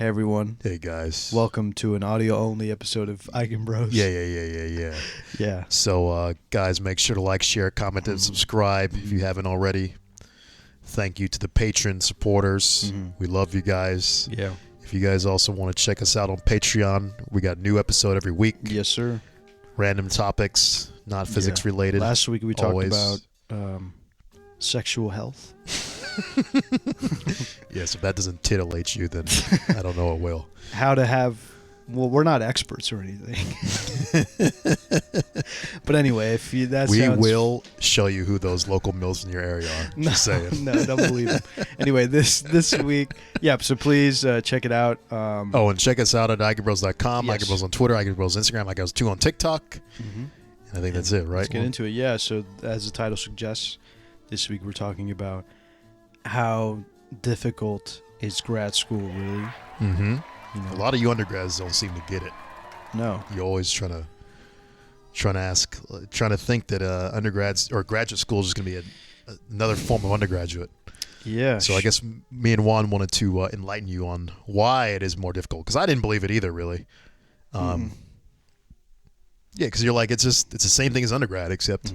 Hey everyone, Hey guys. welcome to an audio-only episode of Eigenbros. Yeah. Yeah. So, guys, make sure to like, share, comment, and subscribe if you haven't already. Thank you to the patron supporters. We love you guys. Yeah. If you guys also want to check us out on Patreon, we got a new episode every week. Yes, sir. Random topics, not physics related. Last week we talked always. about sexual health. Yes, if that doesn't titillate you, then I don't know what will. How to have... Well, we're not experts or anything. But anyway, if you... We will show you who those local mills in your area are. Just saying. No, don't believe them. Anyway, this week... Yeah, so please check it out. And check us out at Eigenbros.com, Yes. Eigenbros on Twitter, Eigenbros Instagram, Eigenbros2 on TikTok. And I think that's it, right? Let's get into it. Yeah, so as the title suggests, this week we're talking about how difficult is grad school really. Mm-hmm. You know? A lot of you undergrads don't seem to get it. No. You're always trying to think that undergrads or graduate school is just going to be another form of undergraduate. Yeah. So I guess me and Juan wanted to enlighten you on why it is more difficult, because I didn't believe it either, really. Yeah, because you're like, it's the same thing as undergrad, except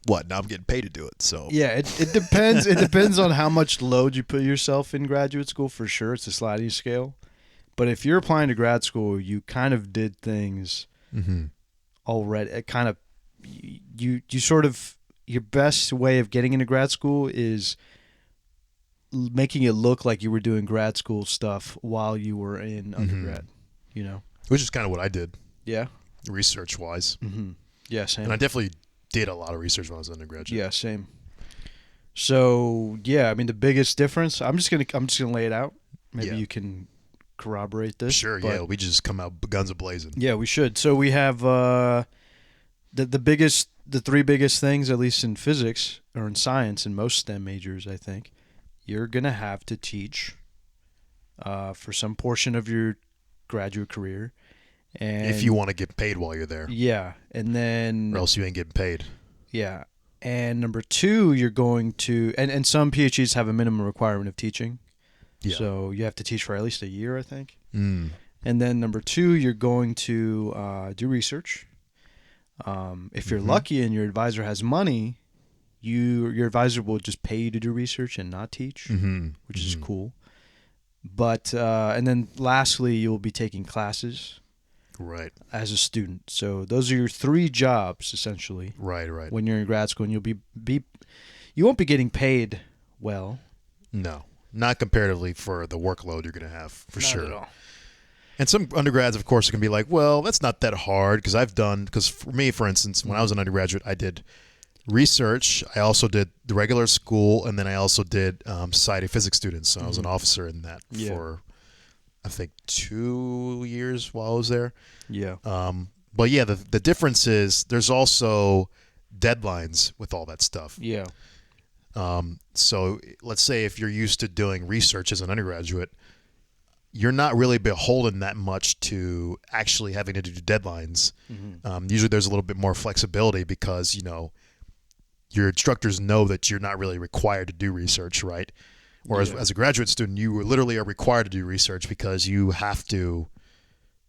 what? Now I'm getting paid to do it. So yeah, it depends. It depends on how much load you put yourself in graduate school. For sure, it's a sliding scale. But if you're applying to grad school, you kind of did things already. It kind of you sort of, your best way of getting into grad school is making it look like you were doing grad school stuff while you were in undergrad. You know, which is kind of what I did. Yeah. Research wise. Yeah, same. And I definitely did a lot of research when I was an undergraduate. Yeah, same. So yeah, I mean the biggest difference. I'm just gonna lay it out. Maybe you can corroborate this. Sure. Yeah, we just come out guns a blazing. Yeah, we should. So we have the three biggest things, at least in physics or in science, in most STEM majors, I think, you're gonna have to teach for some portion of your graduate career. And if you want to get paid while you're there. Yeah. And then... Or else you ain't getting paid. Yeah. And number two, you're going to... And some PhDs have a minimum requirement of teaching. Yeah. So you have to teach for at least a year, I think. And then number two, you're going to do research. If you're lucky and your advisor has money, your advisor will just pay you to do research and not teach, which is cool. But... and then lastly, you'll be taking classes... Right. As a student. So those are your three jobs, essentially. Right. When you're in grad school, and you won't be getting paid well. No, not comparatively for the workload you're going to have, for Not sure. At all. And some undergrads, of course, are going to be like, well, that's not that hard, because for me, for instance, when I was an undergraduate, I did research. I also did the regular school, and then I also did society of physics students. So I was an officer in that for... I think 2 years while I was there. Yeah. But yeah, the difference is there's also deadlines with all that stuff. Yeah. So let's say if you're used to doing research as an undergraduate, you're not really beholden that much to actually having to do deadlines. Usually there's a little bit more flexibility because, your instructors know that you're not really required to do research, right? Whereas as a graduate student, you literally are required to do research because you have to,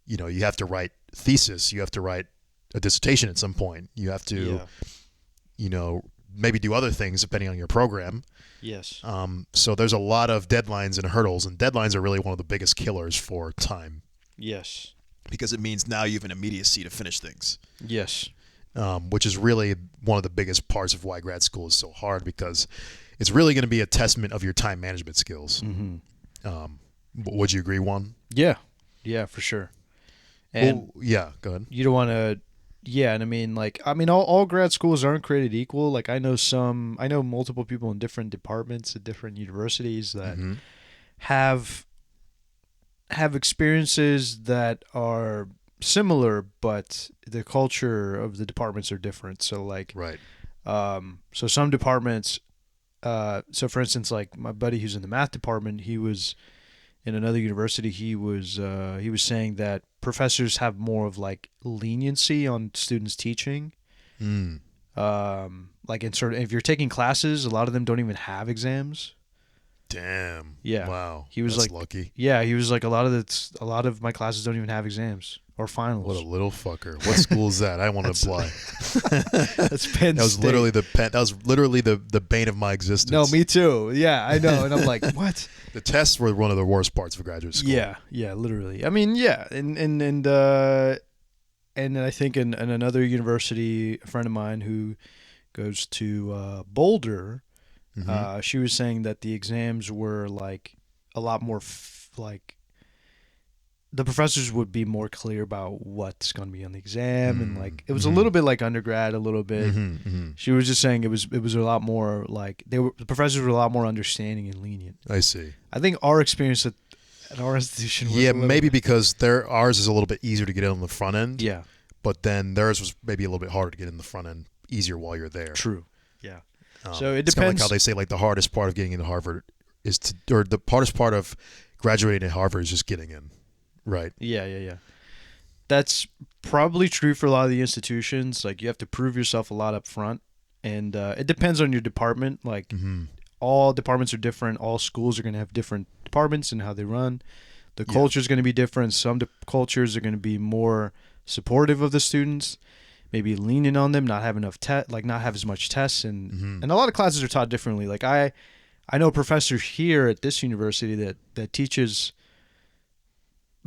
you have to write thesis. You have to write a dissertation at some point. You have to, maybe do other things depending on your program. Yes. So there's a lot of deadlines and hurdles, and deadlines are really one of the biggest killers for time. Yes. Because it means now you have an immediacy to finish things. Yes. Which is really one of the biggest parts of why grad school is so hard, because it's really going to be a testament of your time management skills. Would you agree, Juan? Yeah. Yeah, for sure. And yeah, go ahead. You don't want to... Yeah, and all grad schools aren't created equal. Like, I know multiple people in different departments at different universities that have experiences that are similar, but the culture of the departments are different. So, like... Right. So some departments... So for instance, like my buddy who's in the math department, he was in another university. He was saying that professors have more of like leniency on students teaching. Like if you're taking classes, a lot of them don't even have exams. Damn. Yeah. Wow. He was That's like lucky. Yeah, he was like a lot of my classes don't even have exams or finals. What a little fucker. What school is that? I want to apply. That's Penn That was State. literally the bane of my existence. No, me too. Yeah, I know. And I'm like, what? The tests were one of the worst parts of graduate school. Yeah, literally. I mean, yeah, and I think in another university, a friend of mine who goes to Boulder, she was saying that the exams were like a lot more like the professors would be more clear about what's going to be on the exam, and like it was a little bit like undergrad, a little bit. She was just saying it was a lot more like the professors were a lot more understanding and lenient. I see. I think our experience at our institution was maybe because ours is a little bit easier to get in on the front end. Yeah. But then theirs was maybe a little bit harder to get in the front end, easier while you're there. True. Yeah. So it It's kind of depends. like how they say like the hardest part of getting into Harvard or the hardest part of graduating at Harvard is just getting in. Right. Yeah. That's probably true for a lot of the institutions. Like you have to prove yourself a lot up front, and it depends on your department. Like all departments are different. All schools are going to have different departments and how they run. The culture is going to be different. Some cultures are going to be more supportive of the students, maybe leaning on them, not have enough not have as much tests, and a lot of classes are taught differently. Like I know a professor here at this university that teaches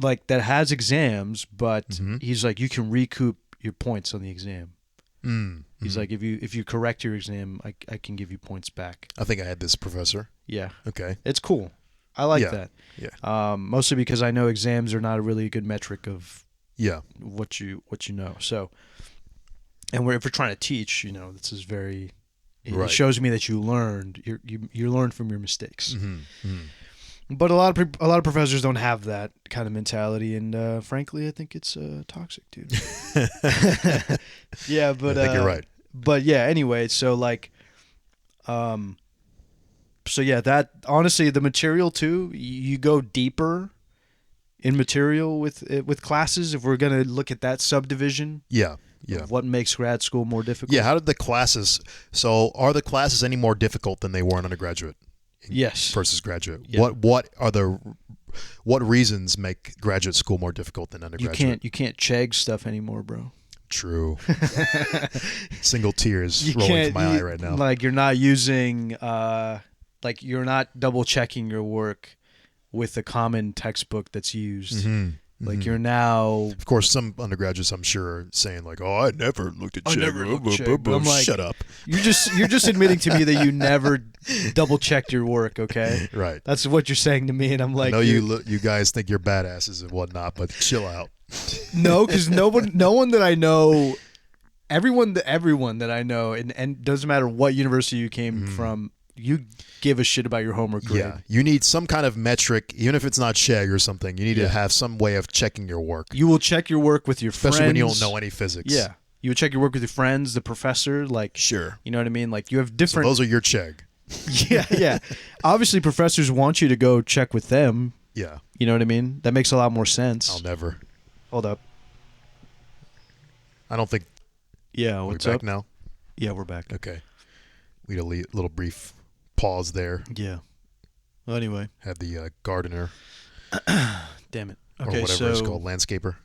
like that has exams, but he's like you can recoup your points on the exam. He's like if you correct your exam, I can give you points back. I think I had this professor. Yeah. Okay. It's cool. I like that. Yeah. Mostly because I know exams are not a really good metric of what you know. So, and if we're trying to teach, this is very. It shows me that you learned. You learned from your mistakes. But a lot of professors don't have that kind of mentality, and frankly, I think it's toxic, dude. Yeah, but I think you're right. But yeah, anyway, so like, so yeah, that honestly, the material too. You go deeper in material with classes. If we're gonna look at that subdivision, of what makes grad school more difficult? Yeah, how did the classes? So, are the classes any more difficult than they were in undergraduate? Yes. Versus graduate. Yeah. What reasons make graduate school more difficult than undergraduate? You can't chegg stuff anymore, bro. True. Single tears rolling from my eye right now. Like you're not using like you're not double checking your work with a common textbook that's used. Like you're now. Of course, some undergraduates, I'm sure, are saying like, "Oh, I never looked at Chegg." I'm like, shut up. You're just admitting to me that you never double checked your work. Okay, right. That's what you're saying to me, and I'm like, I know you guys think you're badasses and whatnot, but chill out. No, because no one that I know, everyone that I know, and doesn't matter what university you came from, you give a shit about your homework grade. Yeah, you need some kind of metric, even if it's not Chegg or something. You need to have some way of checking your work. You will check your work with your friends. Especially when you don't know any physics. Yeah. You would check your work with your friends, the professor, like... Sure. You know what I mean? Like, you have different... So those are your Chegg. Yeah. Obviously, professors want you to go check with them. Yeah. You know what I mean? That makes a lot more sense. I'll never. Hold up. I don't think... Yeah, what's up? We're back now? Yeah, we're back. Okay. We had a little brief pause there. Yeah. Well, anyway. Had the gardener. Damn it. Okay, or whatever it's called, landscaper.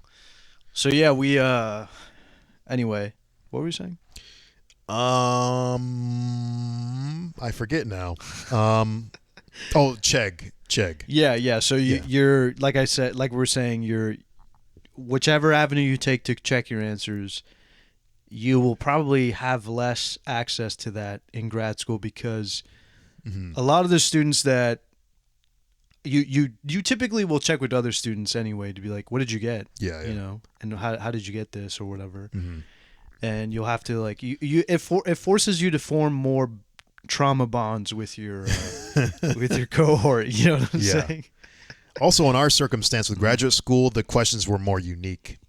So yeah, we anyway, what were we saying? I forget now. Chegg. Yeah. So you're like I said, like we were saying, you're whichever avenue you take to check your answers, you will probably have less access to that in grad school because a lot of the students that you typically will check with other students anyway to be like, what did you get? Yeah. You know, and how did you get this or whatever. And you'll have to like it forces you to form more trauma bonds with your with your cohort. You know what I'm saying? Also, in our circumstance with graduate school, the questions were more unique.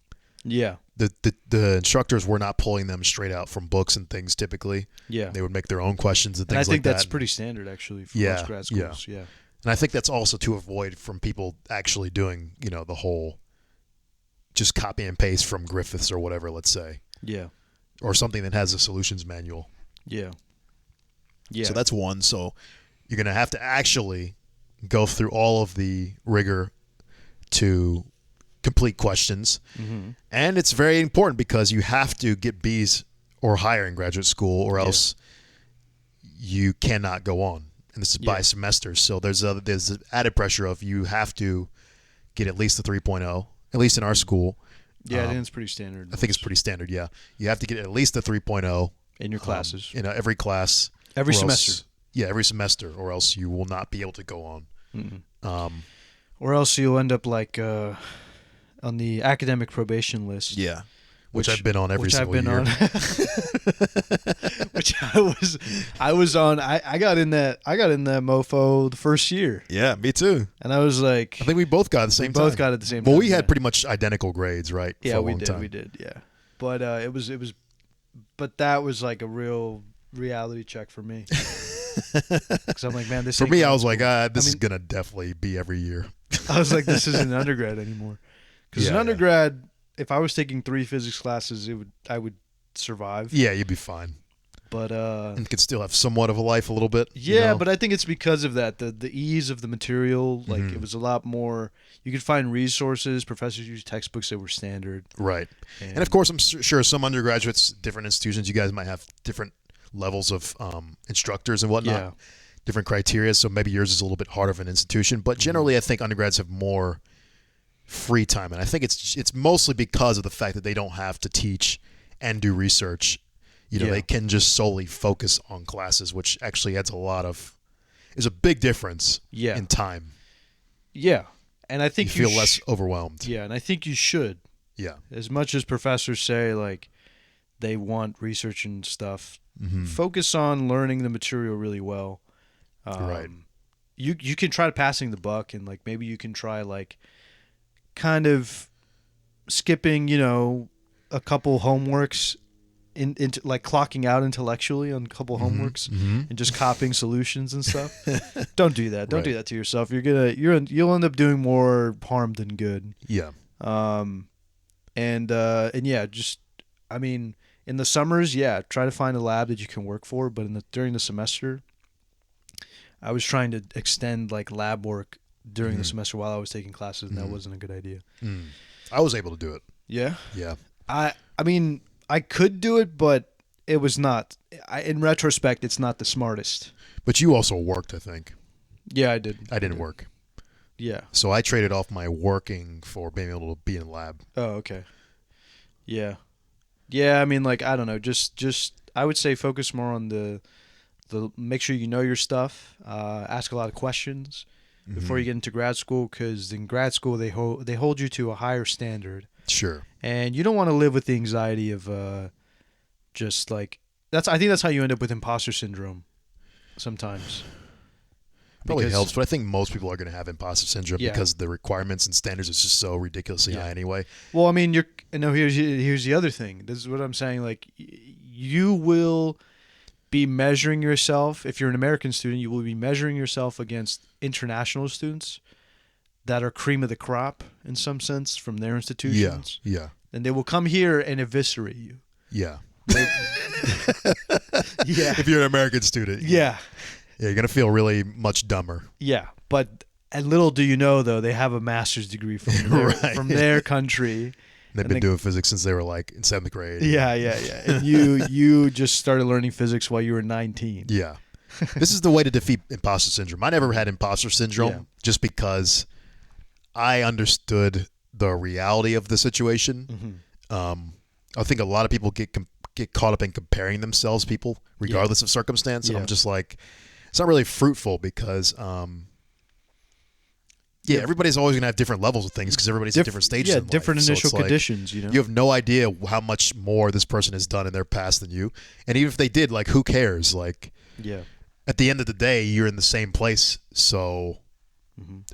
Yeah. The instructors were not pulling them straight out from books and things typically. Yeah. They would make their own questions and things like that. And I think that's pretty standard actually for most grad schools. Yeah. And I think that's also to avoid from people actually doing, the whole just copy and paste from Griffiths or whatever, let's say. Yeah. Or something that has a solutions manual. Yeah. So that's one. So you're going to have to actually go through all of the rigor to complete questions. Mm-hmm. And it's very important because you have to get B's or higher in graduate school, or else you cannot go on. And this is by semester. So there's added pressure of you have to get at least a 3.0, at least in our school. Yeah, I think it's pretty standard. I think it's pretty standard, yeah. You have to get at least a 3.0 in your classes. In every class. Every semester. Every semester, or else you will not be able to go on. Mm-hmm. Or else you'll end up like on the academic probation list. Yeah. Which I've been on every single year. Which I was on. I got in that mofo the first year. Yeah, me too. And I was like, I think we both got it at the same time. We both got it at the same time. Well, we had pretty much identical grades, right? Yeah, we did. Yeah, but but that was like a real reality check for me. Because I'm like, man, this. For me, I was like, this is gonna definitely be every year. I was like, this isn't undergrad anymore. Because in undergrad, if I was taking 3 physics classes, I would survive. Yeah, you'd be fine. But and could still have somewhat of a life a little bit. Yeah, you know? But I think it's because of that, the ease of the material. Like it was a lot more. You could find resources. Professors use textbooks that were standard. Right, and of course, I'm sure some undergraduates, different institutions, you guys might have different levels of instructors and whatnot, different criteria. So maybe yours is a little bit harder of an institution, but generally, I think undergrads have more free time, and I think it's mostly because of the fact that they don't have to teach and do research. You know, they can just solely focus on classes, which actually is a big difference in time. Yeah, and I think you feel less overwhelmed. Yeah, and I think you should. Yeah, as much as professors say like they want research and stuff, focus on learning the material really well. Right. You can try passing the buck, and like maybe you can try like kind of skipping, a couple homeworks into like clocking out intellectually on a couple homeworks and just copying solutions and stuff. Don't do that. Don't do that to yourself. You'll end up doing more harm than good. Yeah. And yeah, just I mean, in the summers, try to find a lab that you can work for, but during the semester, I was trying to extend like lab work during the semester while I was taking classes, and that wasn't a good idea. I was able to do it. Yeah? Yeah. I mean, I could do it, but it was not. In retrospect, it's not the smartest. But you also worked, I think. Yeah, I did. I didn't work. Yeah. So I traded off my working for being able to be in lab. Oh, okay. Yeah. Yeah, I mean, like, I don't know. Just I would say focus more on the make sure you know your stuff. Ask a lot of questions before you get into grad school, because in grad school they hold you to a higher standard. Sure. And you don't want to live with the anxiety of just like I think that's how you end up with imposter syndrome sometimes. Probably helps, but I think most people are going to have imposter syndrome because the requirements and standards is just so ridiculously high anyway. Well, I mean, here's the other thing. This is what I'm saying. Like, you will be measuring yourself. If you're an American student, you will be measuring yourself against international students that are cream of the crop in some sense from their institutions. Yeah. And they will come here and eviscerate you. Yeah. Yeah. If you're an American student. Yeah. Yeah, you're going to feel really much dumber. Yeah. But and little do you know, though, they have a master's degree from their country. They've been doing physics since they were like in 7th grade. Yeah. And you just started learning physics while you were 19. Yeah. This is the way to defeat imposter syndrome. I never had imposter syndrome just because I understood the reality of the situation. I think a lot of people get caught up in comparing themselves to people regardless of circumstance. And I'm just like, it's not really fruitful because everybody's always going to have different levels of things because everybody's at different stages in life. Different initial conditions, You have no idea how much more this person has done in their past than you. And even if they did, like, who cares? Like, at the end of the day, you're in the same place. So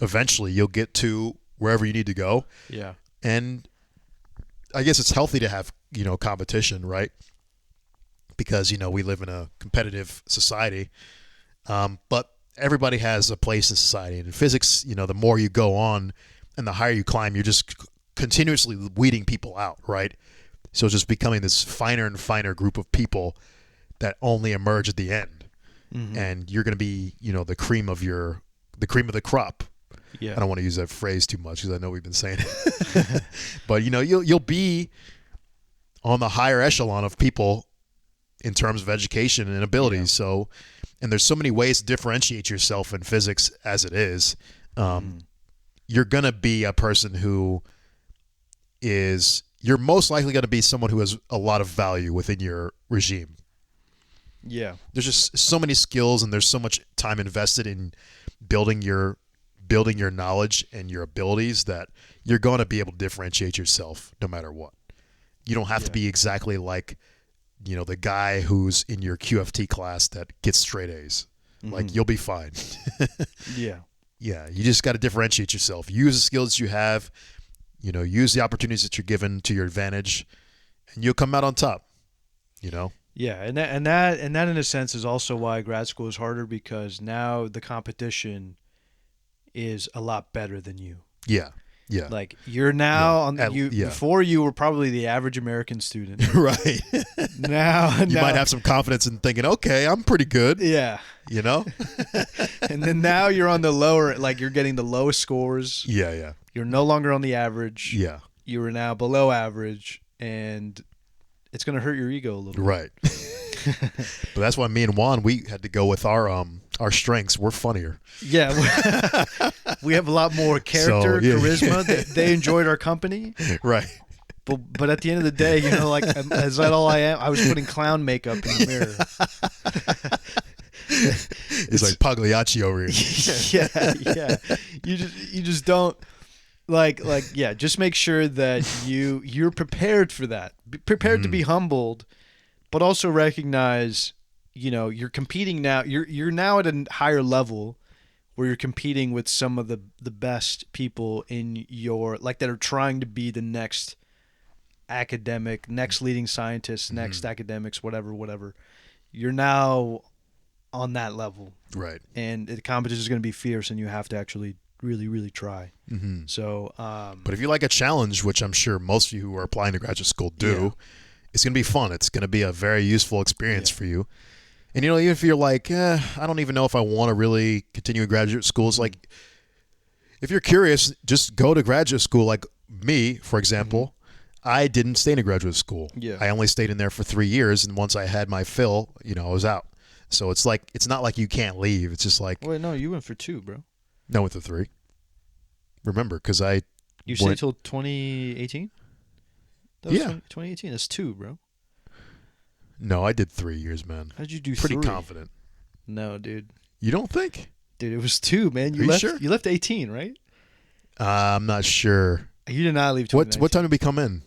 eventually you'll get to wherever you need to go. Yeah. And I guess it's healthy to have, competition, right? Because, we live in a competitive society. But everybody has a place in society. And in physics, the more you go on and the higher you climb, you're just continuously weeding people out, right? So it's just becoming this finer and finer group of people that only emerge at the end. and you're going to be, the cream of the crop. Yeah. I don't want to use that phrase too much because I know we've been saying it, but you'll be on the higher echelon of people in terms of education and abilities. Yeah. So, and there's so many ways to differentiate yourself in physics as it is. You're going to be a person who you're most likely going to be someone who has a lot of value within your regime. Yeah. There's just so many skills and there's so much time invested in building your knowledge and your abilities that you're going to be able to differentiate yourself no matter what. You don't have to be exactly like, the guy who's in your QFT class that gets straight A's. Like, you'll be fine. Yeah. Yeah. You just got to differentiate yourself. Use the skills you have, use the opportunities that you're given to your advantage, and you'll come out on top, Yeah, and that in a sense is also why grad school is harder, because now the competition is a lot better than you. Yeah. Yeah. Like, you're now before you were probably the average American student. Right. now you might have some confidence in thinking, okay, I'm pretty good. Yeah. And then now you're on the lower, like, you're getting the lowest scores. Yeah, yeah. You're no longer on the average. Yeah. You are now below average, and it's going to hurt your ego a little bit. Right. But that's why me and Juan, we had to go with our strengths. We're funnier. Yeah. We have a lot more character, charisma. They enjoyed our company. Right. But at the end of the day, like, is that all I am? I was putting clown makeup in the mirror. It's like Pagliacci over here. Yeah. You just don't just make sure that you're prepared for that. Be prepared to be humbled, but also recognize, you're competing now. You're now at a higher level where you're competing with some of the best people in your, like, that are trying to be the next academic, next leading scientists, next academics, whatever. You're now on that level. Right. And the competition is going to be fierce, and you have to actually really, really try. So, but if you like a challenge, which I'm sure most of you who are applying to graduate school do, it's going to be fun. It's going to be a very useful experience for you. And, even if you're like, I don't even know if I want to really continue in graduate school, it's like, if you're curious, just go to graduate school. Like me, for example, I didn't stay in graduate school. Yeah. I only stayed in there for 3 years, and once I had my fill, I was out. So it's like, it's not like you can't leave. It's just like, wait, no, you went for 2, bro. No, went to 3. Remember, because you stayed till 2018. That was 2018. That's 2, bro. No, I did 3 years, man. How did you do? Pretty 3? Confident. No, dude. You don't think? Dude, it was 2, man. You left, sure? You left 18, right? I'm not sure. You did not leave 2019. What time did we come in?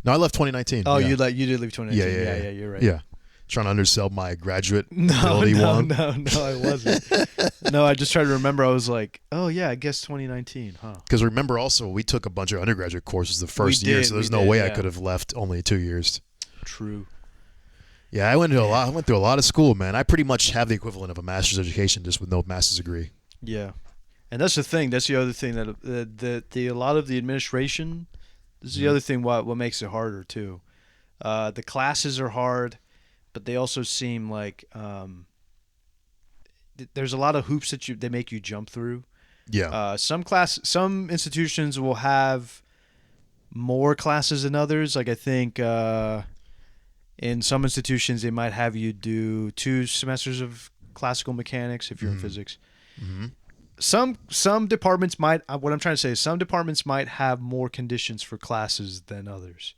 No, I left 2019. Oh, you did leave 2019. Yeah, you're right. Yeah. Trying to undersell my graduate ability. No, I wasn't. No, I just tried to remember. I was like, oh, yeah, I guess 2019, huh? Because remember also, we took a bunch of undergraduate courses the first year, so there's no way I could have left only 2 years. True. Yeah, I went through a lot of school, man. I pretty much have the equivalent of a master's education, just with no master's degree. Yeah, and that's the thing. That's the other thing that a lot of the administration. This is the other thing. What makes it harder too. The classes are hard, but they also seem like there's a lot of hoops that they make you jump through. Yeah. Some institutions will have more classes than others. Like, I think. In some institutions, they might have you do 2 semesters of classical mechanics if you're in physics. Some departments might. What I'm trying to say is some departments might have more conditions for classes than others.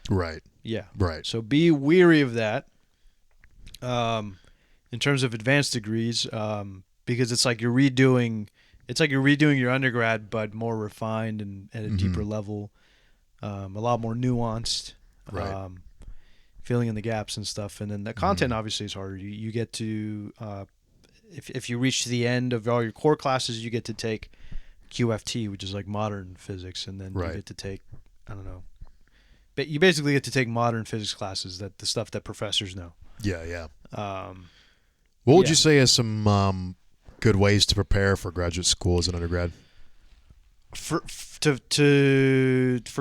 Right. Yeah. Right. So be weary of that. In terms of advanced degrees, because it's like you're redoing your undergrad, but more refined and at a deeper level, a lot more nuanced. Right. Filling in the gaps and stuff, and then the content obviously is harder. You get to if you reach the end of all your core classes, you get to take QFT, which is like modern physics, and then you get to take, I don't know, but you basically get to take modern physics classes, that the stuff that professors know. Yeah. What would you say is some good ways to prepare for graduate school as an undergrad? For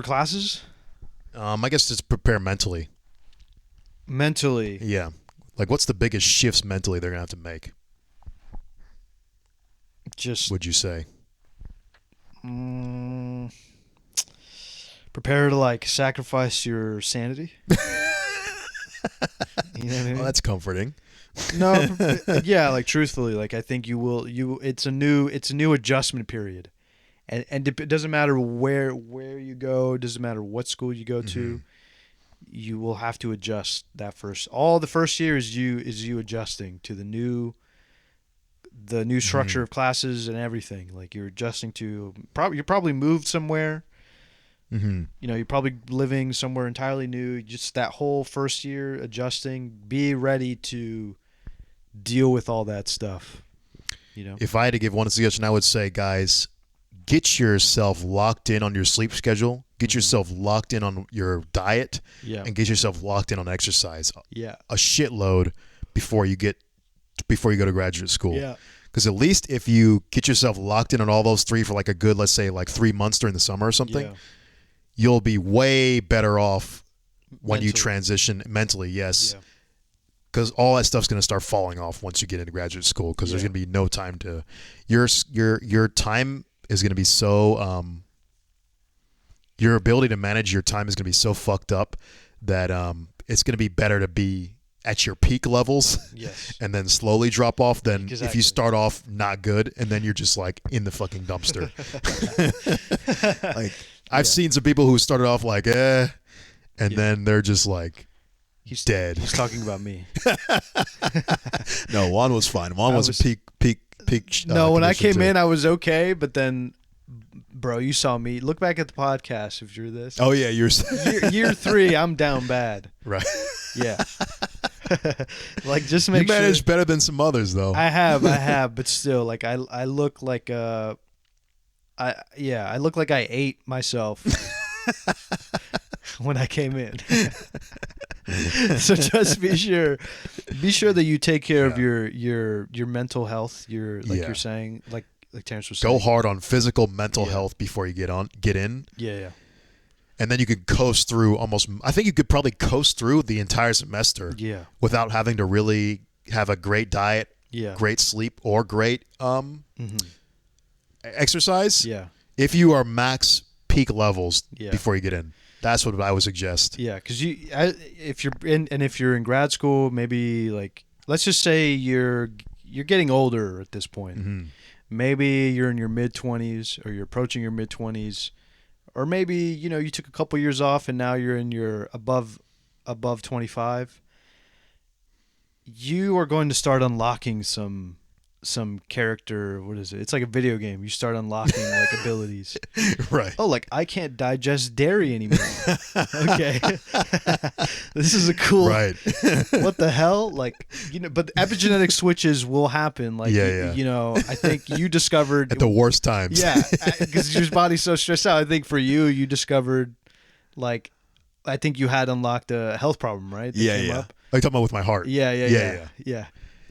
classes? I guess just prepare mentally. Mentally. Yeah. Like, what's the biggest shifts mentally they're going to have to make? Would you say? Prepare to like sacrifice your sanity. You know what I mean? Oh, that's comforting. No, yeah, like truthfully, like I think you will. It's a new adjustment period, and it doesn't matter where you go. It doesn't matter what school you go to. You will have to adjust that first. All the first year is you adjusting to the new structure of classes and everything. Like you're adjusting to you're probably moved somewhere. You know, you're probably living somewhere entirely new. Just that whole first year adjusting. Be ready to deal with all that stuff. You know, if I had to give one suggestion, I would say, guys, get yourself locked in on your sleep schedule. Get yourself locked in on your diet, and get yourself locked in on exercise. Yeah, a shitload before you go to graduate school. Yeah. Because at least if you get yourself locked in on all those three for like a good, let's say like 3 months during the summer or something, you'll be way better off when you transition mentally. Yes. Because all that stuff's going to start falling off once you get into graduate school. Because there's going to be no time to your time is going to be so your ability to manage your time is going to be so fucked up that it's going to be better to be at your peak levels and then slowly drop off than if you start off not good and then you're just like in the fucking dumpster. Like I've seen some people who started off like and then they're just like he's dead. He's talking about me. No, Juan was fine. Juan was a peak no, when I came in I was okay, but then bro, you saw me. Look back at the podcast if you're this. Oh yeah, you're year 3, I'm down bad. Right. Yeah. Like just make sure. You managed better than some others though. I have, but still, like I look like I look like I ate myself when I came in. So just be sure that you take care of your mental health. You're saying like Terence was saying. Go hard on physical, mental health before you get in. Yeah. And then you could coast through I think you could probably coast through the entire semester without having to really have a great diet, great sleep, or great exercise. Yeah. If you are max peak levels before you get in. That's what I would suggest. Yeah, because if you're in grad school, maybe like let's just say you're getting older at this point. Maybe you're in your mid-20s or you're approaching your mid-20s. Or maybe, you know, you took a couple years off and now you're in your above 25. You are going to start unlocking some character. What is it? It's like a video game. You start unlocking like abilities. Right. Oh, like I can't digest dairy anymore. Okay. This is a cool. Right. What the hell? Like, you know, but epigenetic switches will happen. Like, you know, I think you discovered at the worst times. Yeah, because your body's so stressed out. I think for you discovered, like, I think you had unlocked a health problem, right? Are you talking about with my heart? Yeah.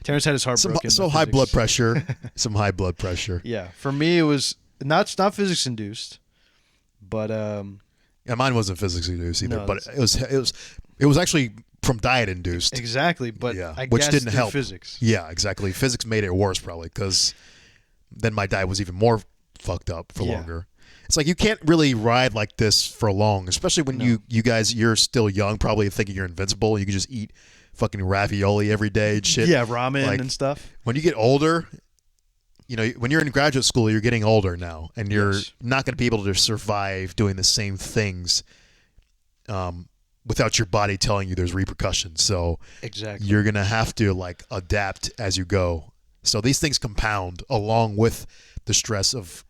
Terence had his heart broken. Some high blood pressure. Some high blood pressure. Yeah. For me, it was not physics induced, but mine wasn't physics induced either. No, but it was actually from diet induced. Exactly, but which didn't help. Physics. Yeah, exactly. Physics made it worse probably because then my diet was even more fucked up for longer. It's like you can't really ride like this for long, especially when you guys you're still young, probably thinking you're invincible. You can just eat fucking ravioli every day and shit. Yeah, ramen and stuff. When you get older, you know, when you're in graduate school, you're getting older now, and you're not going to be able to survive doing the same things without your body telling you there's repercussions. So you're going to have to like adapt as you go. So these things compound along with the stress of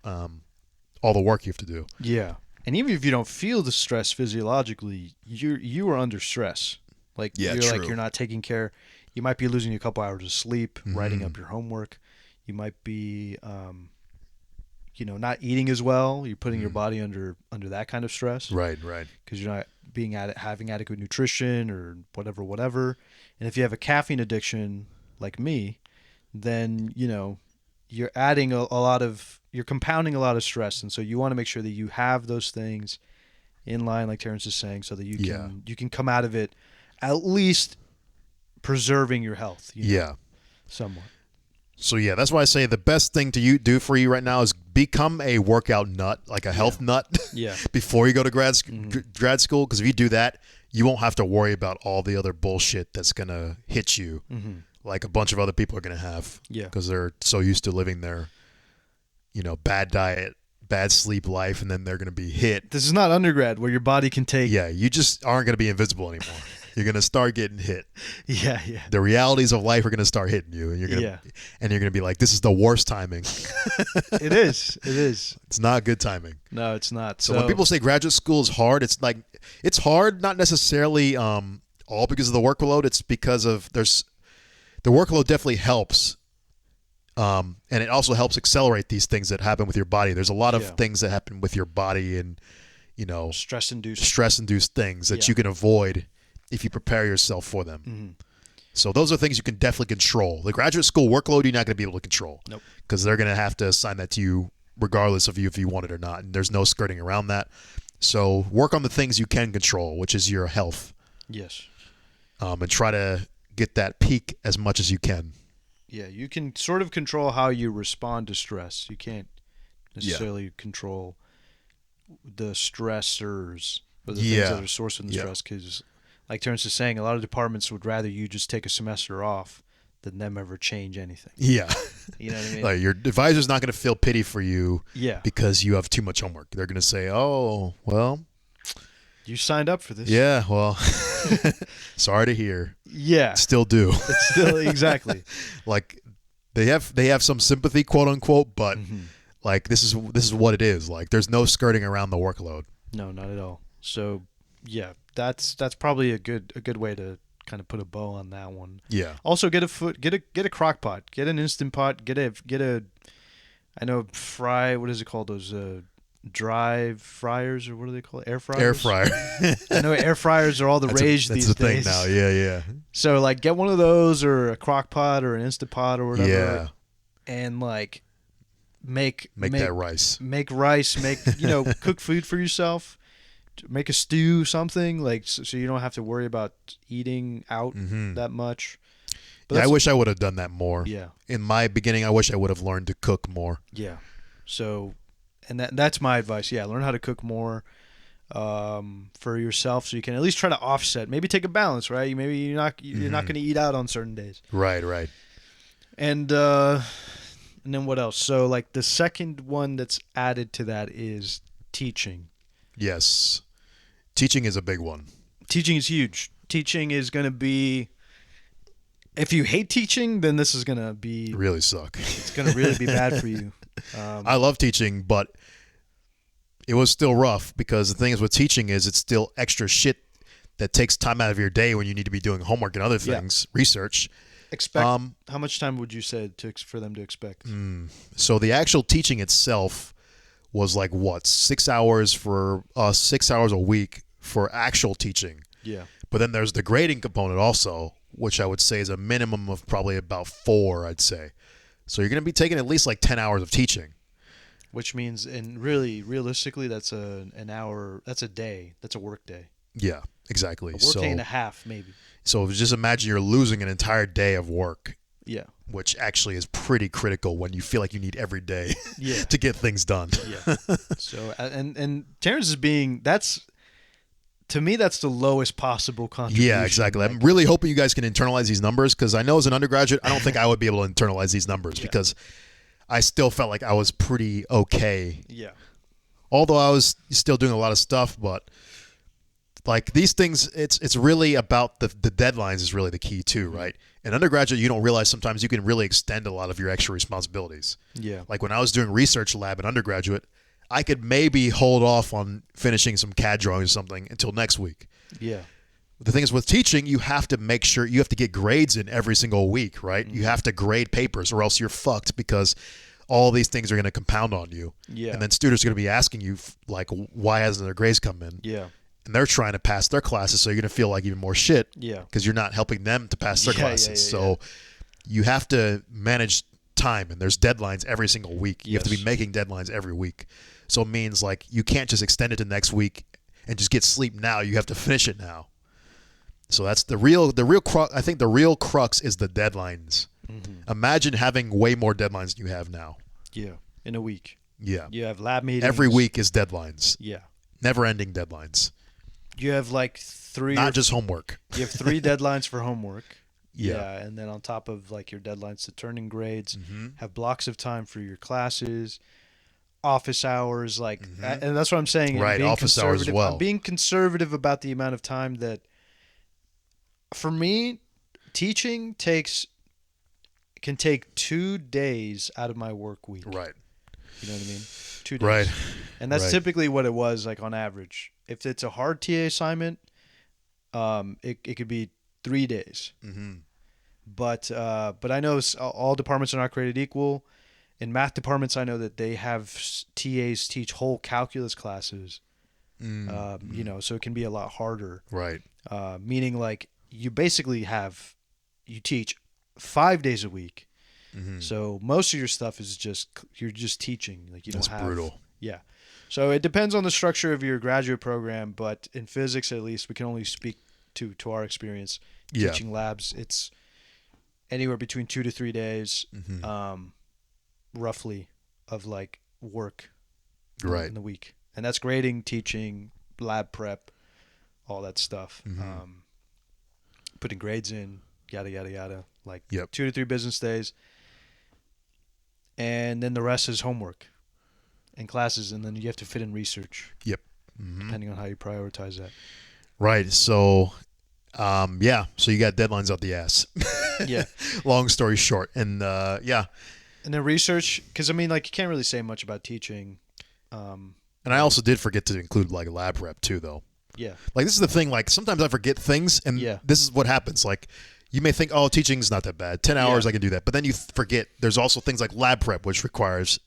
all the work you have to do. Yeah. And even if you don't feel the stress physiologically, you are under stress. Like you're not taking care. You might be losing a couple hours of sleep, writing up your homework. You might be, not eating as well. You're putting your body under that kind of stress. Right. Because you're not having adequate nutrition or whatever. And if you have a caffeine addiction like me, then you're adding you're compounding a lot of stress, and so you want to make sure that you have those things in line, like Terence is saying, so that you can come out of it at least preserving your health. Somewhat. So yeah, that's why I say the best thing to do for you right now is become a workout nut, like a health nut, before you go to grad school. Because if you do that, you won't have to worry about all the other bullshit that's gonna hit you, like a bunch of other people are gonna have. Because they're so used to living their, bad diet, bad sleep life, and then they're gonna be hit. This is not undergrad where your body can take. Yeah, you just aren't gonna be invisible anymore. You're gonna start getting hit. Yeah. The realities of life are gonna start hitting you, and you're gonna be like, "This is the worst timing." It is. It's not good timing. No, it's not. So when people say graduate school is hard, it's like it's hard, not necessarily all because of the workload. It's because of the workload definitely helps, and it also helps accelerate these things that happen with your body. There's a lot of things that happen with your body, and stress-induced things that you can avoid if you prepare yourself for them. So those are things you can definitely control. The graduate school workload, you're not going to be able to control. Nope. Because they're going to have to assign that to you regardless of if you want it or not. And there's no skirting around that. So work on the things you can control, which is your health. Yes. And try to get that peak as much as you can. Yeah, you can sort of control how you respond to stress. You can't necessarily control the stressors or the things that are sourcing the stress, because like Terence is saying, a lot of departments would rather you just take a semester off than them ever change anything. Yeah. You know what I mean? Like your advisor's not going to feel pity for you because you have too much homework. They're going to say, oh, well. You signed up for this. Yeah, well, sorry to hear. Yeah. Still do. It's still, exactly. Like they have some sympathy, quote unquote, but like this is what it is. Like there's no skirting around the workload. No, not at all. So yeah, that's probably a good way to kind of put a bow on that one. Yeah. Also, get a crock pot, get an instant pot, get a I know what is it called? Those dry fryers, or what do they call it? Air fryers. Air fryer. I know air fryers are all the rage these days. That's the thing now. Yeah. So like, get one of those, or a crock pot, or an instant pot, or whatever. Yeah. And like, make that rice. Make rice. Cook food for yourself. Make a stew, something like, so you don't have to worry about eating out that much. But I wish I would have done that more. Yeah. In my beginning, I wish I would have learned to cook more. Yeah. So, and that's my advice. Yeah, learn how to cook more for yourself, so you can at least try to offset. Maybe take a balance, right? Maybe you're not going to eat out on certain days. Right. And then what else? So like the second one that's added to that is teaching. Yes. Teaching is a big one. Teaching is huge. Teaching is going to be, if you hate teaching, then this is going to be really suck. It's going to really be bad for you. I love teaching, but it was still rough, because the thing is with teaching is it's still extra shit that takes time out of your day when you need to be doing homework and other things, research. How much time would you say for them to expect? So the actual teaching itself was like 6 hours for 6 hours a week for actual teaching. Yeah. But then there's the grading component also, which I would say is a minimum of probably about 4, I'd say. So you're going to be taking at least like 10 hours of teaching. Which means, and really, realistically, that's an hour, that's a day, that's a work day. Yeah, exactly. A work day and a half, maybe. So just imagine you're losing an entire day of work. Yeah. Which actually is pretty critical when you feel like you need every day to get things done. Yeah. So, and Terence is to me, that's the lowest possible contribution. Yeah, exactly. I'm really hoping you guys can internalize these numbers, because I know as an undergraduate, I don't think I would be able to internalize these numbers because I still felt like I was pretty okay. Yeah. Although I was still doing a lot of stuff, but like these things, it's really about the deadlines is really the key too, right? In undergraduate, you don't realize sometimes you can really extend a lot of your extra responsibilities. Yeah. Like when I was doing research lab in undergraduate, I could maybe hold off on finishing some CAD drawings or something until next week. Yeah. The thing is with teaching, you have to make sure you have to get grades in every single week, right? You have to grade papers or else you're fucked, because all these things are going to compound on you. Yeah. And then students are going to be asking you, like, why hasn't their grades come in? Yeah. And they're trying to pass their classes, so you're going to feel like even more shit. Yeah. Because you're not helping them to pass their classes. So you have to manage time, and there's deadlines every single week. You have to be making deadlines every week. So it means like you can't just extend it to next week and just get sleep now. You have to finish it now. So that's the real crux. I think the real crux is the deadlines. Imagine having way more deadlines than you have now. Yeah, in a week. Yeah. You have lab meetings. Every week is deadlines. Yeah. Never-ending deadlines. You have like three. Not just homework. You have 3 deadlines for homework. Yeah. And then on top of like your deadlines to turn in grades, have blocks of time for your classes, office hours, like, and that's what I'm saying. Right, being office hours as well. I'm being conservative about the amount of time that, for me, teaching can take 2 days out of my work week. Right. You know what I mean? 2 days. Right. And that's typically what it was, like, on average. If it's a hard TA assignment, it could be 3 days. But I know all departments are not created equal. In math departments, I know that they have TAs teach whole calculus classes. You know, so it can be a lot harder. Right. Meaning, like, you basically you teach 5 days a week. So most of your stuff is you're just teaching. Like, you don't have. That's brutal. Yeah. So it depends on the structure of your graduate program, but in physics, at least, we can only speak to our experience teaching labs. It's anywhere between 2 to 3 days, roughly, of like work in the week, and that's grading, teaching, lab prep, all that stuff. Putting grades in, yada yada yada. Like 2 to 3 business days, and then the rest is homework and classes, and then you have to fit in research. Depending on how you prioritize that. Right. So, so you got deadlines out the ass. Yeah. Long story short, and And then research, because I mean, like, you can't really say much about teaching. And I also did forget to include like lab prep too, though. Yeah. Like, this is the thing. Like, sometimes I forget things, and this is what happens. Like, you may think, oh, teaching's not that bad. 10 hours, I can do that. But then you forget there's also things like lab prep, which requires,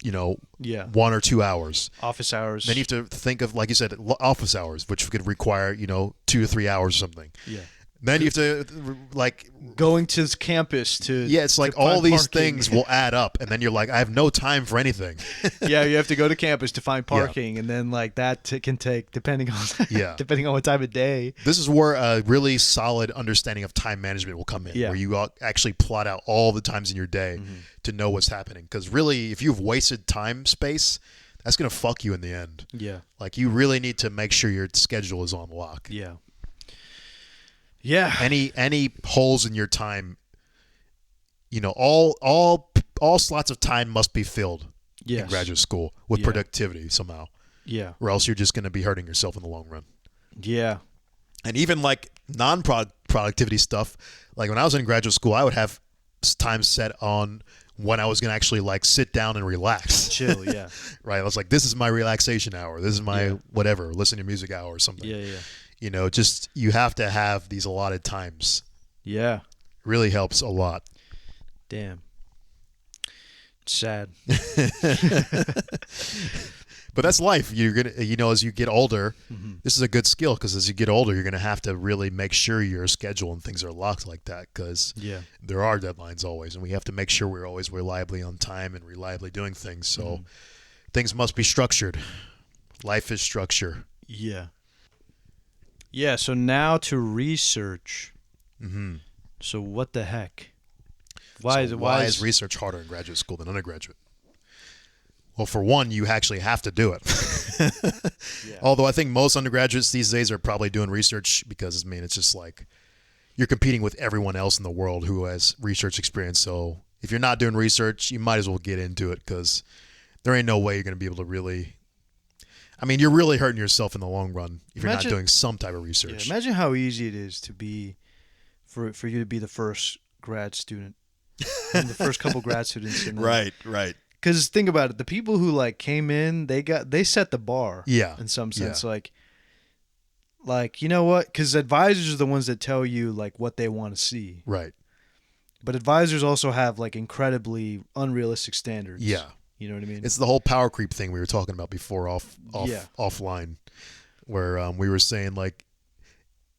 1 or 2 hours. Office hours. Then you have to think of, like you said, office hours, which could require, 2 to 3 hours or something. Yeah. Then you have to, like, going to campus to. Yeah, it's like all these things will add up, and then you're like, I have no time for anything. Yeah, you have to go to campus to find parking, and then like that can take depending on what time of day. This is where a really solid understanding of time management will come in, where you actually plot out all the times in your day to know what's happening. Because really, if you've wasted time space, that's gonna fuck you in the end. Yeah, like, you really need to make sure your schedule is on lock. Yeah. Yeah. Any holes in your time, all slots of time must be filled in graduate school with productivity somehow. Yeah. Or else you're just going to be hurting yourself in the long run. Yeah. And even like non-productivity stuff, like when I was in graduate school, I would have time set on when I was going to actually like sit down and relax. Chill, yeah. Right? I was like, this is my relaxation hour. This is my whatever, listen to music hour or something. Yeah, yeah. Just you have to have these allotted times. Yeah. Really helps a lot. Damn. Sad. But that's life. You're going to, as you get older, this is a good skill, because as you get older, you're going to have to really make sure your schedule and things are locked like that, because there are deadlines always, and we have to make sure we're always reliably on time and reliably doing things. So things must be structured. Life is structure. Yeah. Yeah, so now to research. So what the heck? Why is research harder in graduate school than undergraduate? Well, for one, you actually have to do it. Although I think most undergraduates these days are probably doing research because, I mean, it's just like you're competing with everyone else in the world who has research experience. So if you're not doing research, you might as well get into it, because there ain't no way you're going to be able to really... I mean, you're really hurting yourself in the long run if you're not doing some type of research. Imagine how easy it is to be, for you to be the first grad student, and the first couple grad students. Right. Because think about it, the people who like came in, they set the bar. Yeah. In some sense, like you know what? Because advisors are the ones that tell you like what they want to see. Right. But advisors also have like incredibly unrealistic standards. Yeah. You know what I mean? It's the whole power creep thing we were talking about before offline, where we were saying like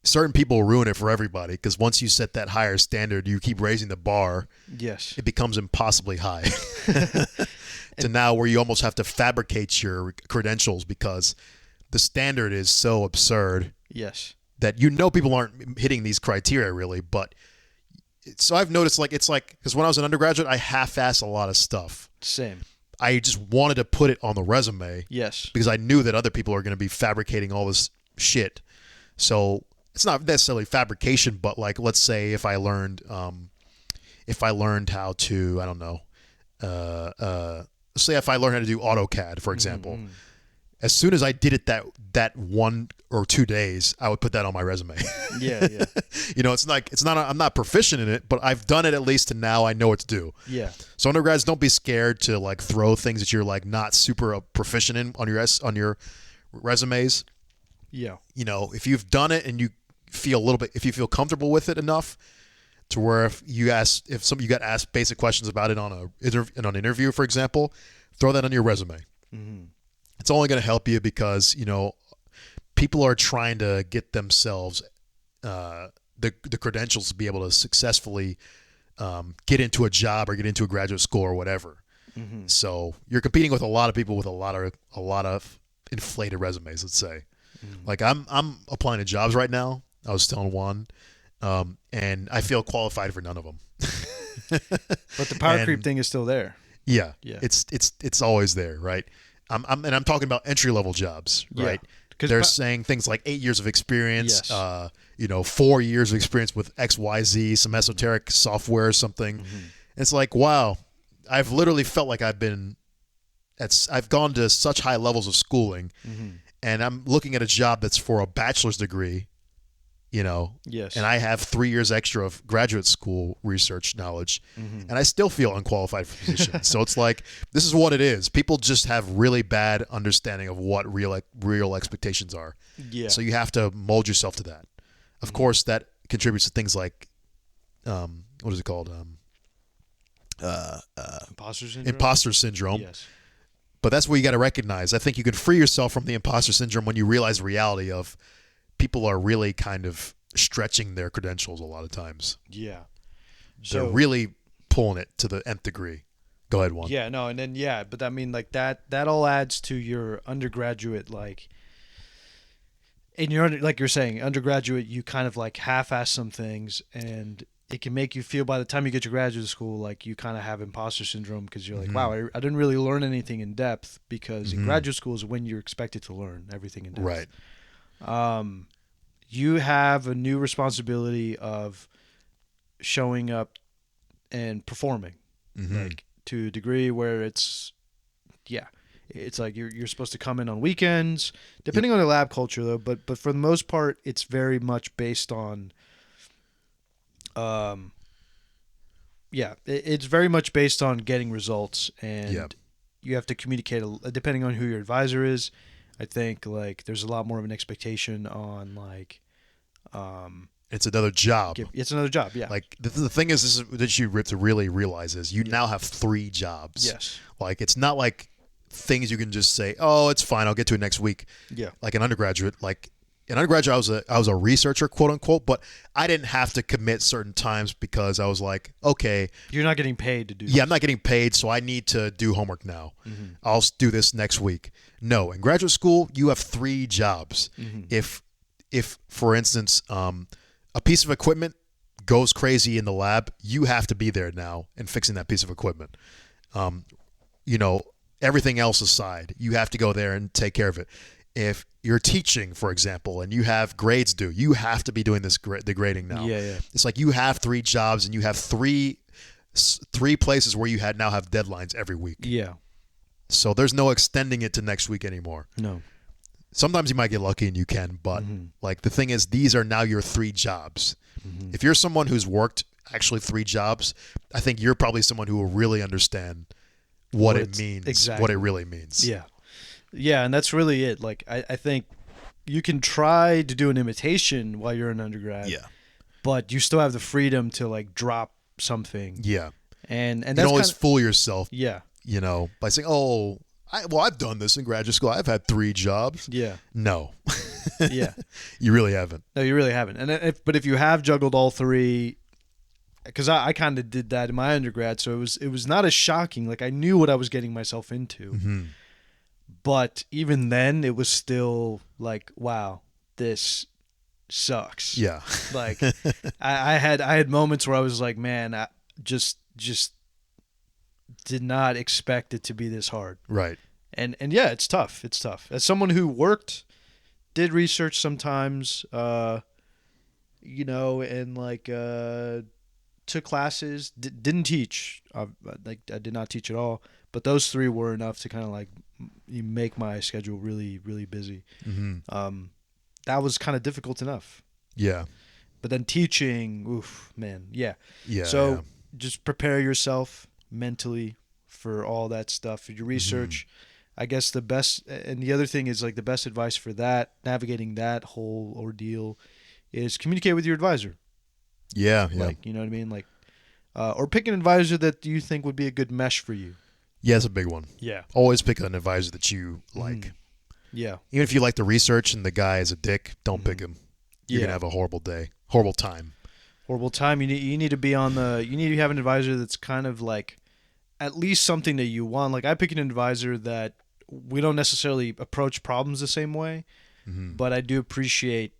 certain people ruin it for everybody, because once you set that higher standard, you keep raising the bar. Yes. It becomes impossibly high. To now where you almost have to fabricate your credentials because the standard is so absurd. Yes. that people aren't hitting these criteria really, but so I've noticed it's like because when I was an undergraduate, I half-assed a lot of stuff. Same. I just wanted to put it on the resume. Yes. Because I knew that other people are going to be fabricating all this shit. So it's not necessarily fabrication, but like let's say if I learned how to, I don't know, say if I learned how to do AutoCAD, for example, as soon as I did it that 1 or 2 days, I would put that on my resume. Yeah. I'm not proficient in it, but I've done it at least, and now I know what to do. Yeah. So undergrads, don't be scared to like throw things that you're like not super proficient in on your resumes. Yeah. If you've done it and you feel if you feel comfortable with it enough to where if you got asked basic questions about it on an interview, for example, throw that on your resume. Mm-hmm. It's only going to help you because, people are trying to get themselves the credentials to be able to successfully get into a job or get into a graduate school or whatever. Mm-hmm. So you're competing with a lot of people with a lot of inflated resumes, let's say. Mm-hmm. Like I'm applying to jobs right now. I was still in one, and I feel qualified for none of them. But the power creep thing is still there. Yeah. It's always there, right? I'm talking about entry level jobs, right? Yeah, they're saying things like 8 years of experience, yes. 4 years of experience with XYZ, some esoteric software or something. Mm-hmm. It's like, wow, I've literally felt like I've gone to such high levels of schooling, mm-hmm. and I'm looking at a job that's for a bachelor's degree, yes. And I have 3 years extra of graduate school research knowledge, mm-hmm. and I still feel unqualified for position. So it's like, this is what it is. People just have really bad understanding of what real expectations are. Yeah. So you have to mold yourself to that. Of mm-hmm. course, that contributes to things like, what is it called? Imposter syndrome. Imposter syndrome. Yes. But that's what you got to recognize. I think you can free yourself from the imposter syndrome when you realize the reality of people are really kind of stretching their credentials a lot of times. Yeah. They're really pulling it to the nth degree. Go ahead, Juan. Yeah, no, and then, but I mean, like, that all adds to your undergraduate, like, in your, like you're saying, undergraduate, you kind of, like, half-ass some things, and it can make you feel by the time you get to graduate school, like, you kind of have imposter syndrome because you're like, mm-hmm. wow, I didn't really learn anything in depth, because mm-hmm. in graduate school is when you're expected to learn everything in depth. Right. You have a new responsibility of showing up and performing, mm-hmm. like to a degree where it's like you're supposed to come in on weekends, depending on the lab culture though. But for the most part, it's very much based on, it's very much based on getting results, and you have to communicate depending on who your advisor is. I think like there's a lot more of an expectation on like, it's another job. It's another job, yeah. Like the thing is that you have to really realize is you now have 3 jobs. Yes. Like it's not like things you can just say, oh, it's fine, I'll get to it next week. Yeah. Like an undergraduate, I was a researcher, quote unquote, but I didn't have to commit certain times because I was like, okay, you're not getting paid to do. Yeah, I'm not getting paid, so I need to do homework now. Mm-hmm. I'll do this next week. No, in graduate school, you have 3 jobs. Mm-hmm. If for instance, a piece of equipment goes crazy in the lab, you have to be there now and fixing that piece of equipment. Everything else aside, you have to go there and take care of it. If you're teaching, for example, and you have grades due, you have to be doing the grading now. Yeah. It's like you have 3 jobs and you have three places where you now have deadlines every week. Yeah. So there's no extending it to next week anymore. No. Sometimes you might get lucky and you can, but mm-hmm. like the thing is, these are now your 3 jobs. Mm-hmm. If you're someone who's worked actually 3 jobs, I think you're probably someone who will really understand what it means, exactly. What it really means. Yeah. Yeah, and that's really it. Like, I think you can try to do an imitation while you're an undergrad. Yeah. But you still have the freedom to, like, drop something. Yeah. And you can always fool yourself. Yeah. By saying, oh, I've done this in graduate school. I've had 3 jobs. Yeah. No. Yeah. You really haven't. No, you really haven't. And but if you have juggled all 3, because I kind of did that in my undergrad, so it was not as shocking. Like, I knew what I was getting myself into. Mm-hmm. But even then, it was still like, wow, this sucks. Yeah. Like I had moments where I was like, man, I just did not expect it to be this hard. Right. And yeah, it's tough. It's tough. As someone who worked, did research sometimes, and like took classes, didn't teach. Like I did not teach at all. But those three were enough to kind of like make my schedule really, really busy. Mm-hmm. That was kind of difficult enough. Yeah. But then teaching, oof, man, yeah. Yeah. So just prepare yourself mentally for all that stuff. For your research, I guess the best, and the other thing is like the best advice for that, navigating that whole ordeal, is communicate with your advisor. Yeah. Yeah. Like, you know what I mean? Like, or pick an advisor that you think would be a good mesh for you. Yeah, it's a big one. Yeah. Always pick an advisor that you like. Yeah. Even if you like the research and the guy is a dick, don't pick him. You're gonna have a horrible day, horrible time. Horrible time. You need to be you need to have an advisor that's kind of like at least something that you want. Like I pick an advisor that we don't necessarily approach problems the same way, but I do appreciate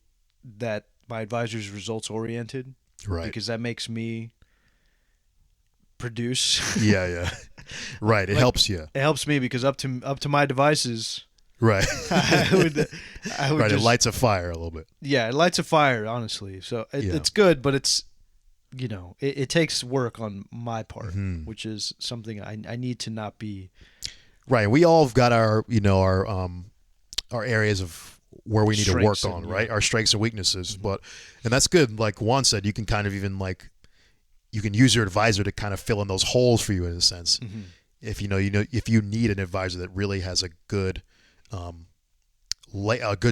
that my advisor is results oriented. Right. Because that makes me produce. Yeah. Right. It helps you. It helps me because up to my devices. Right. I would right. It lights a fire a little bit. Yeah, it lights a fire, honestly. So it's good, but it's, it takes work on my part, which is something I need to not be. Right. We all have got our areas of where we need to work on, right? Our strengths and weaknesses. And that's good. Like Juan said, you can kind of even you can use your advisor to kind of fill in those holes for you in a sense. If if you need an advisor that really has a good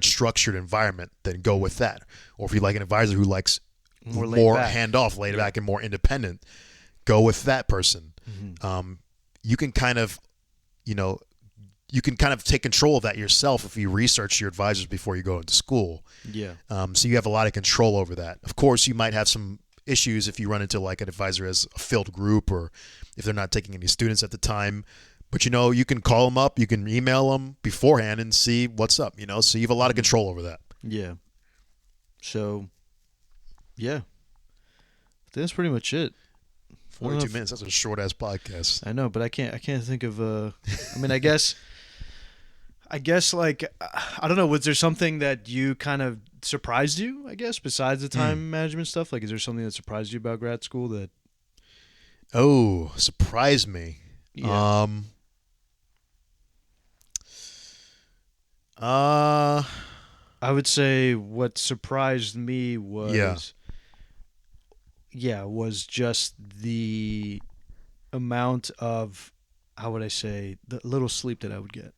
structured environment, then go with that. Or if you like an advisor who likes more hands-off, laid back, and more independent, go with that person. You can kind of, take control of that yourself if you research your advisors before you go into school. Yeah. So you have a lot of control over that. Of course, you might have some issues if you run into like an advisor as a filled group or if they're not taking any students at the time. But, you can call them up, you can email them beforehand and see what's up, so you have a lot of control over that. Yeah. So, yeah. I think that's pretty much it. 42 minutes. That's a short-ass podcast. I know, but I can't think of I mean, I guess like, I don't know, was there something that you kind of surprised you, I guess, besides the time management stuff? Like, is there something that surprised you about grad school that... Oh, surprised me. Yeah. I would say what surprised me was was just the amount of, how would I say, the little sleep that I would get.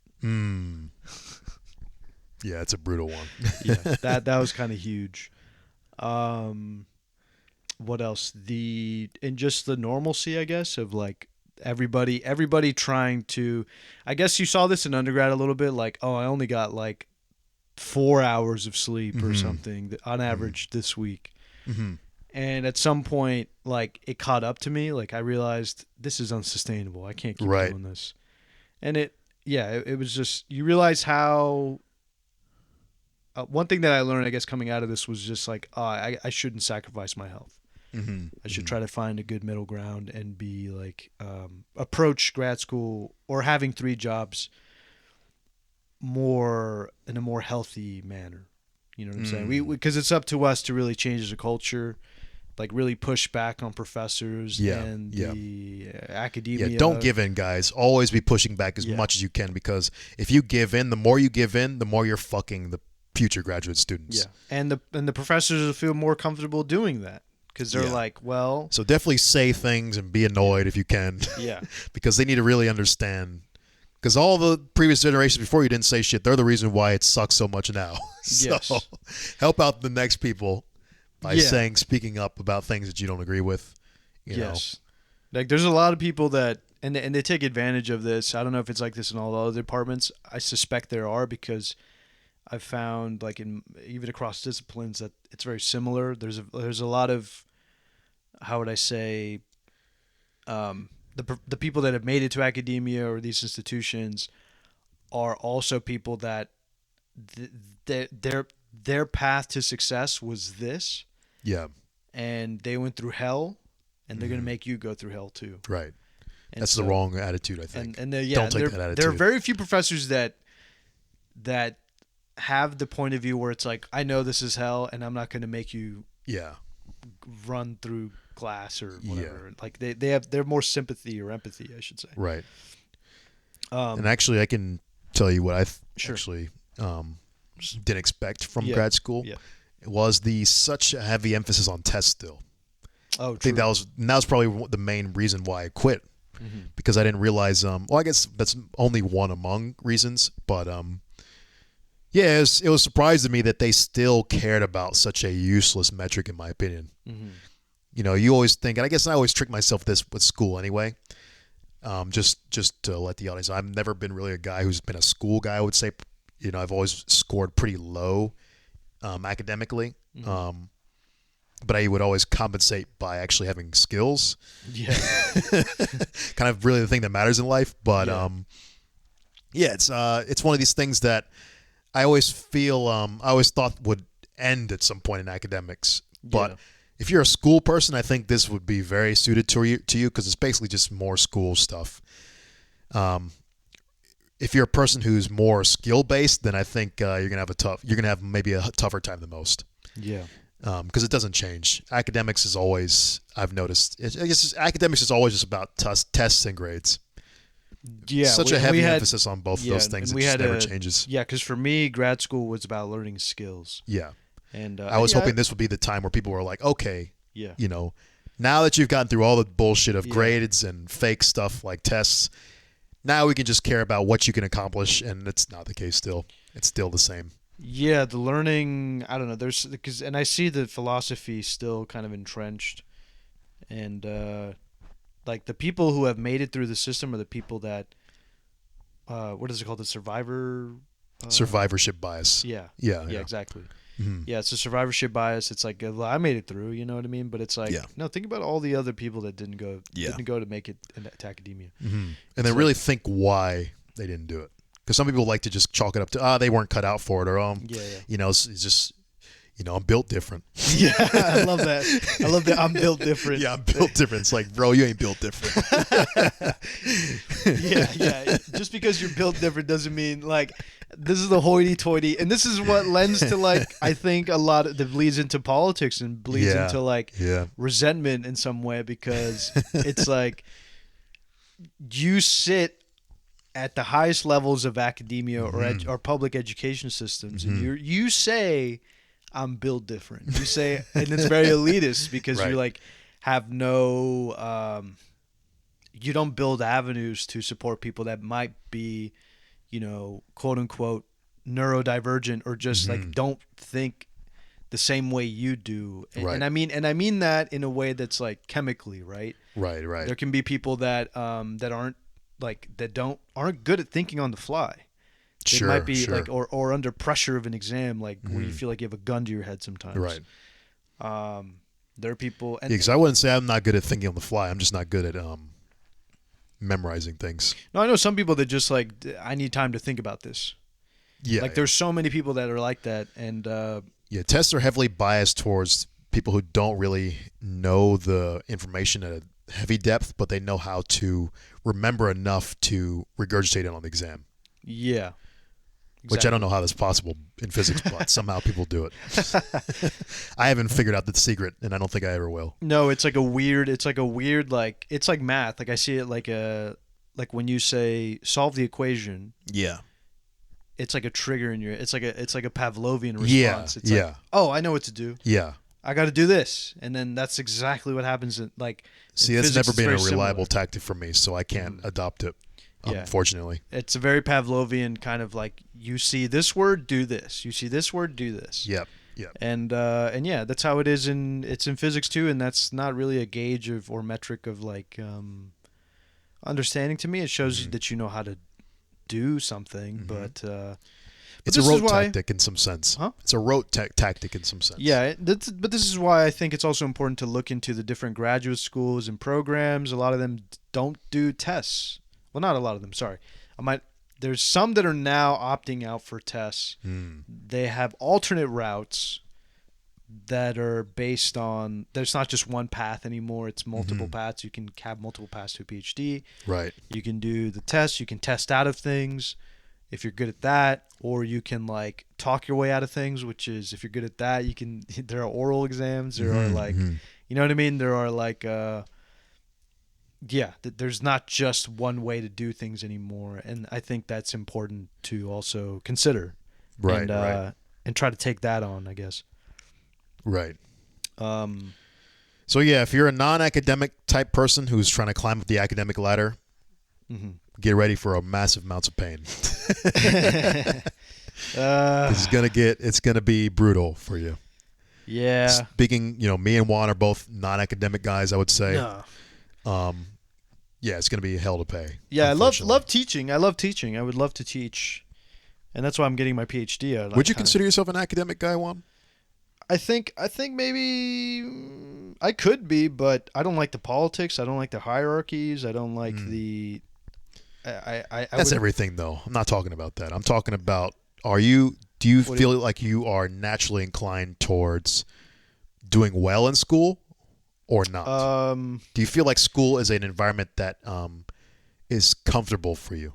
Yeah, it's a brutal one. Yeah, that was kind of huge. What else? And just the normalcy, I guess, of like everybody trying to, I guess you saw this in undergrad a little bit, like, oh, I only got like 4 hours of sleep or something on average this week. And at some point, like, it caught up to me. Like, I realized this is unsustainable. I can't keep doing this. And it was just, you realize how, one thing that I learned, I guess, coming out of this was just like, I shouldn't sacrifice my health. I should try to find a good middle ground and be like, approach grad school or having 3 jobs more in a more healthy manner. You know what I'm saying? Because it's up to us to really change the culture, like really push back on professors and the academia. Yeah, don't give in, guys. Always be pushing back as much as you can, because if you give in, the more you give in, the more you're fucking the future graduate students. Yeah, and the professors will feel more comfortable doing that. Because they're like, well... So definitely say things and be annoyed if you can. Yeah. Because they need to really understand. Because all the previous generations before you didn't say shit. They're the reason why it sucks so much now. So help out the next people by speaking up about things that you don't agree with. You know. Like, there's a lot of people that... And they take advantage of this. I don't know if it's like this in all the other departments. I suspect there are, because I've found, like, even across disciplines, that it's very similar. There's a lot of... How would I say, the people that have made it to academia or these institutions are also people that their path to success was this. Yeah. And they went through hell, and they're going to make you go through hell too. Right. And That's the wrong attitude, I think. And don't take that attitude. There are very few professors that have the point of view where it's like, I know this is hell, and I'm not going to make you run through glass or whatever. Like they're more sympathy or empathy, I should say. Right. And actually, I can tell you what I actually didn't expect from grad school. Yeah. It was such a heavy emphasis on tests still. Oh, true. I think that was probably the main reason why I quit, because I didn't realize. Well, I guess that's only one among reasons, but yeah, it was surprising to me that they still cared about such a useless metric, in my opinion. You know, you always think, and I guess I always trick myself this with school anyway. Just to let the audience know, I've never been really a guy who's been a school guy. I would say, you know, I've always scored pretty low academically. But I would always compensate by actually having skills. Yeah. Kind of really the thing that matters in life. But it's one of these things that I always feel I always thought would end at some point in academics. But if you're a school person, I think this would be very suited to you because it's basically just more school stuff. If you're a person who's more skill based, then I think you're gonna have maybe a tougher time than most. Yeah. Because it doesn't change. Academics is always, I've noticed, I guess academics is always just about tests and grades. Yeah, such a heavy emphasis on both of those things. It just never changes. Yeah, because for me, grad school was about learning skills. Yeah. And I was hoping this would be the time where people were like, okay, you know, now that you've gotten through all the bullshit of grades and fake stuff like tests, now we can just care about what you can accomplish, and it's not the case still. It's still the same. Yeah, the learning, I don't know, and I see the philosophy still kind of entrenched, and like the people who have made it through the system are the people that, what is it called, the survivorship bias. Yeah, exactly. Mm-hmm. Yeah, it's a survivorship bias. It's like, well, I made it through, you know what I mean? But it's like, no, think about all the other people that didn't go to make it into academia. Mm-hmm. And then really think why they didn't do it. Because some people like to just chalk it up to, they weren't cut out for it, or you know, it's just, you know, I'm built different. Yeah, I love that. I love that. I'm built different. Yeah, I'm built different. It's like, bro, you ain't built different. Yeah. Just because you're built different doesn't mean, like, this is the hoity-toity, and this is what lends to, like, I think a lot that bleeds into politics and bleeds into, like, resentment in some way, because it's like you sit at the highest levels of academia or public education systems, and you say, I'm built different. You say, and it's very elitist because you like have no, you don't build avenues to support people that might be, you know, quote unquote neurodivergent, or just like don't think the same way you do. And I mean that in a way that's like chemically, right? Right. There can be people that aren't good at thinking on the fly. It might be like, or under pressure of an exam, like where you feel like you have a gun to your head sometimes. Right. There are people, and because I wouldn't say I'm not good at thinking on the fly. I'm just not good at memorizing things. No, I know some people that just like, I need time to think about this. Yeah. Like there's so many people that are like that, and tests are heavily biased towards people who don't really know the information at a heavy depth, but they know how to remember enough to regurgitate it on the exam. Yeah. Exactly. Which I don't know how that's possible in physics, but somehow people do it. I haven't figured out the secret, and I don't think I ever will. No, it's like a weird, like, it's like math. Like I see it like when you say solve the equation. Yeah. It's like a trigger in it's like a Pavlovian response. Yeah. It's like, oh, I know what to do. Yeah. I got to do this, and then that's exactly what happens. See, that's never been a reliable tactic for me, so I can't adopt it. Unfortunately, it's a very Pavlovian kind of like, you see this word, do this. You see this word, do this. Yep. And yeah, that's how it is it's in physics too, and that's not really a gauge of or metric of like understanding to me. It shows you that you know how to do something, but it's a rote tactic in some sense. Huh? It's a rote tactic in some sense. Yeah, but this is why I think it's also important to look into the different graduate schools and programs. A lot of them don't do tests. Well, not a lot of them. Sorry, there's some that are now opting out for tests. They have alternate routes that are based on, there's not just one path anymore. It's multiple paths. You can have multiple paths to a PhD. Right. You can do the tests. You can test out of things if you're good at that, or you can like talk your way out of things, which is if you're good at that, you can, there are oral exams. There are like, you know what I mean? There are like, there's not just one way to do things anymore. And I think that's important to also consider. Right. And try to take that on, I guess. Right. So yeah, if you're a non-academic type person who's trying to climb up the academic ladder, get ready for a massive amounts of pain. It's gonna be brutal for you. Yeah. Speaking, me and Juan are both non-academic guys, I would say. No. Yeah, it's gonna be hell to pay. Yeah, I love teaching. I would love to teach, and that's why I'm getting my PhD. Would you consider yourself an academic guy, Juan? I think maybe I could be, but I don't like the politics. I don't like the hierarchies. I don't like the. That's everything, though. I'm not talking about that. I'm talking about do you feel like you are naturally inclined towards doing well in school or not? Do you feel like school is an environment that is comfortable for you?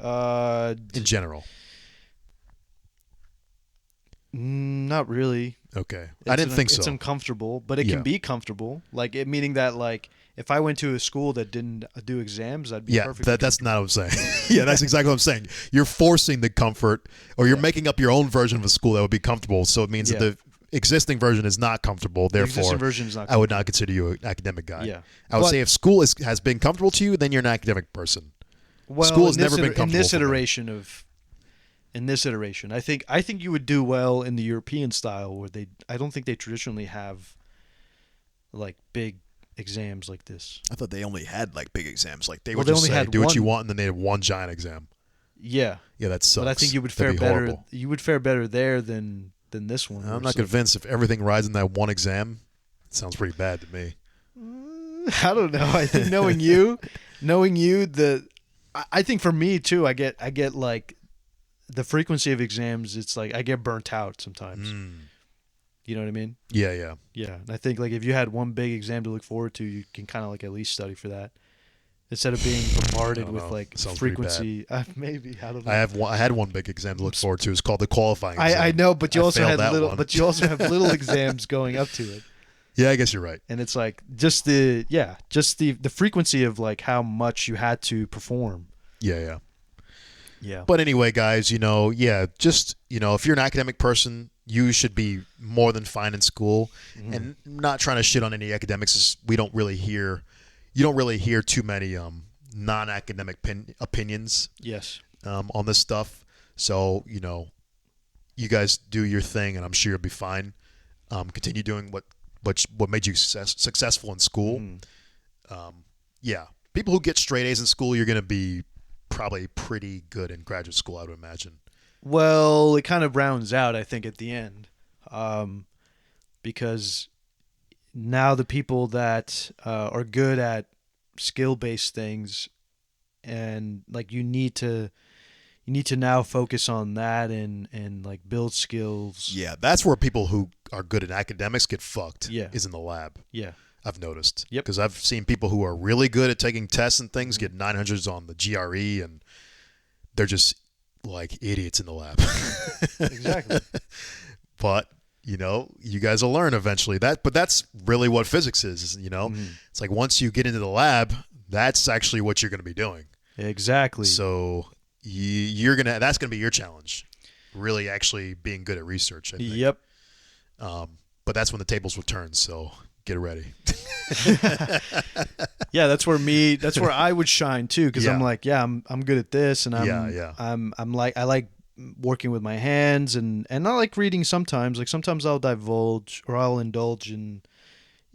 In general. Not really. Okay. I didn't think so. It's uncomfortable, but it can be comfortable. Meaning that if I went to a school that didn't do exams, I'd be perfect. That's not what I'm saying. Yeah, that's exactly what I'm saying. You're forcing the comfort, or you're making up your own version of a school that would be comfortable. So it means that the existing version is not comfortable. Therefore, I would not consider you an academic guy. Yeah. I would say if school has been comfortable to you, then you're an academic person. Well, school has never been comfortable. In this iteration, I think you would do well in the European style, where I don't think they traditionally have like big exams like this. I thought they only had like big exams. Like they would just say, do what you want, and then they had one giant exam. Yeah. Yeah, that sucks. But I think you would fare better. You would fare better there than this one. I'm not convinced. If everything rides in that one exam, it sounds pretty bad to me. I don't know. I think knowing you, I think for me too, I get like the frequency of exams. It's like I get burnt out sometimes. You know what I mean? Yeah. And I think like if you had one big exam to look forward to, you can kind of like at least study for that instead of being bombarded with like frequency. Maybe I don't know. I had one big exam to look forward to. It's called the qualifying exam. I know, but you also have little exams going up to it. Yeah, I guess you're right. And it's like just the frequency of like how much you had to perform. Yeah. Yeah. But anyway, guys, if you're an academic person, you should be more than fine in school, and not trying to shit on any academics. You don't really hear too many non-academic opinions. Yes. On this stuff. So you guys do your thing, and I'm sure you'll be fine. Continue doing what made you successful in school. People who get straight A's in school, you're going to be probably pretty good in graduate school, I would imagine. Well, it kind of rounds out, I think, at the end, because now the people that are good at skill-based things, and like you need to now focus on that and like build skills. Yeah, that's where people who are good at academics get fucked. Yeah. Is in the lab. Yeah. I've noticed. Yep. Because I've seen people who are really good at taking tests and things get 900s on the GRE, and they're just like idiots in the lab. Exactly. But you guys will learn eventually. But that's really what physics is. It's like once you get into the lab, that's actually what you're going to be doing. Exactly. So that's gonna be your challenge, really actually being good at research, I think. Yep. But that's when the tables will turn, so get ready. Yeah, that's where I would shine too, because I'm like, I'm good at this, and I like working with my hands, and I like reading sometimes. Like sometimes I'll indulge in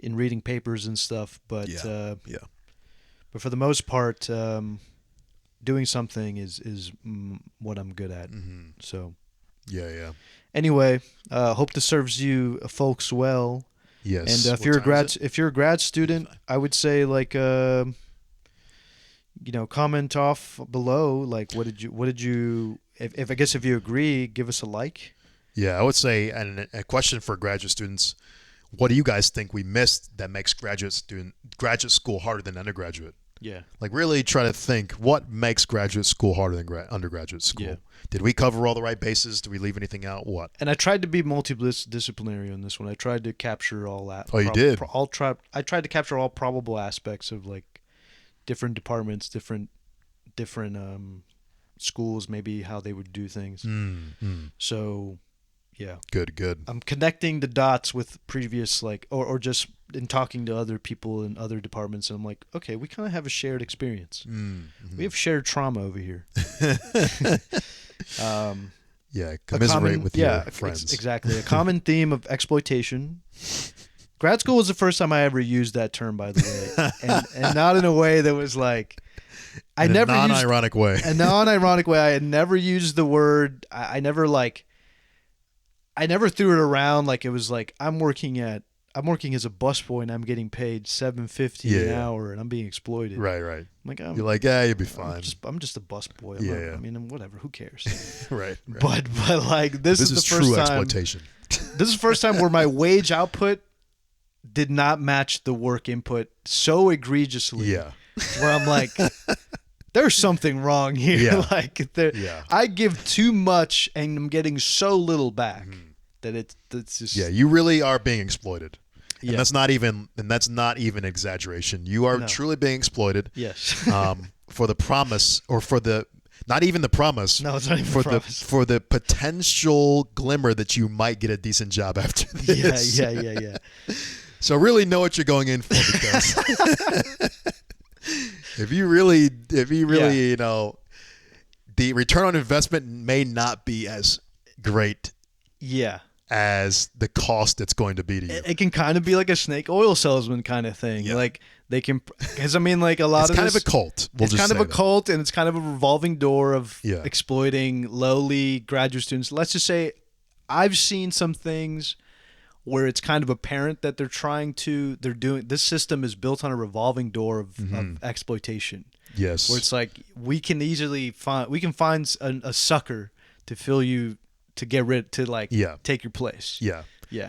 reading papers and stuff, but but for the most part, doing something is what I'm good at. So yeah. Anyway, hope this serves you folks well. Yes. And if you're a grad student, I would say like comment off below. Like, what did you, if I guess if you agree, give us a like. Yeah, I would say, and a question for graduate students, what do you guys think we missed that makes graduate school harder than undergraduate? Yeah. Like, really try to think, what makes graduate school harder than undergraduate school? Yeah. Did we cover all the right bases? Did we leave anything out? What? And I tried to be multidisciplinary on this one. I tried to capture all that. Oh, you did? I tried to capture all probable aspects of like different departments, different schools, maybe how they would do things. So, yeah. Good. I'm connecting the dots with previous, like, or just in talking to other people in other departments, and I'm like, okay, we kind of have a shared experience. We have shared trauma over here. Yeah, commiserate with your friends. Exactly. A common theme of exploitation. Grad school was the first time I ever used that term, by the way, and not in a way that was like, in a non-ironic way. A non-ironic way. I had never used the word. I never threw it around like it was like I'm working as a busboy and I'm getting paid $7.50 an hour and I'm being exploited. Right. I'm like, you're like, yeah, you'll be fine. I'm just a busboy. I mean, whatever. Who cares? right. But like this is the first true time. Exploitation. This is the first time where my wage output did not match the work input so egregiously. Yeah. Where I'm like, there's something wrong here. Yeah. Like I give too much and I'm getting so little back. That it's just you really are being exploited, and that's not even exaggeration. You are truly being exploited. Yes. For the promise, or for the not even the promise. No, it's not even the promise. For the potential glimmer that you might get a decent job after this. Yeah. So really know what you're going in for, because if you really, the return on investment may not be as great. Yeah. As the cost it's going to be to you. It can kind of be like a snake oil salesman kind of thing. Yeah. Like they can, because I mean, like a lot it's of kind this, of a cult. It's kind of a cult, and it's kind of a revolving door of exploiting lowly graduate students. Let's just say I've seen some things where it's kind of apparent that they're doing, this system is built on a revolving door of exploitation. Yes. Where it's like we can find a sucker to fill you, to get rid, to like take your place. Yeah.